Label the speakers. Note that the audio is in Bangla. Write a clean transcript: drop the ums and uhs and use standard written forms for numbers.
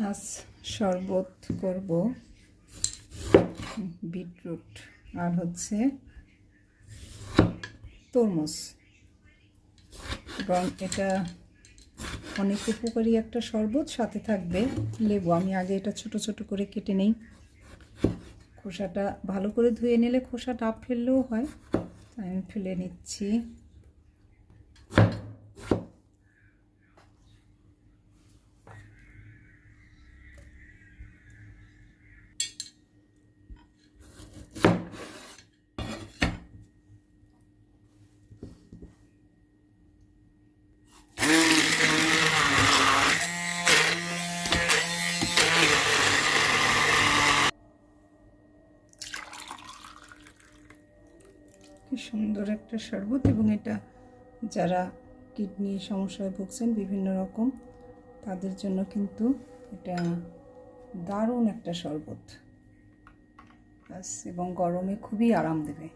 Speaker 1: আজ শরবত করব বিটরুট আর হচ্ছে তরমুজ, এবং এটা অনেক উপকারী একটা শরবত। সাথে থাকবে লেবু। আমি আগে এটা ছোট ছোট করে কেটে নেই। খোসাটা ভালো করে ধুয়ে নিলে খোসাটা ফেললেও হয়, আমি ফেলে নিচ্ছি। কি সুন্দর একটা শরবত, এবং এটা যারা কিডনি সমস্যায় ভুগছেন বিভিন্ন রকম, তাদের জন্য কিন্তু এটা দারুণ একটা শরবত, এবং গরমে খুবই আরাম দেবে।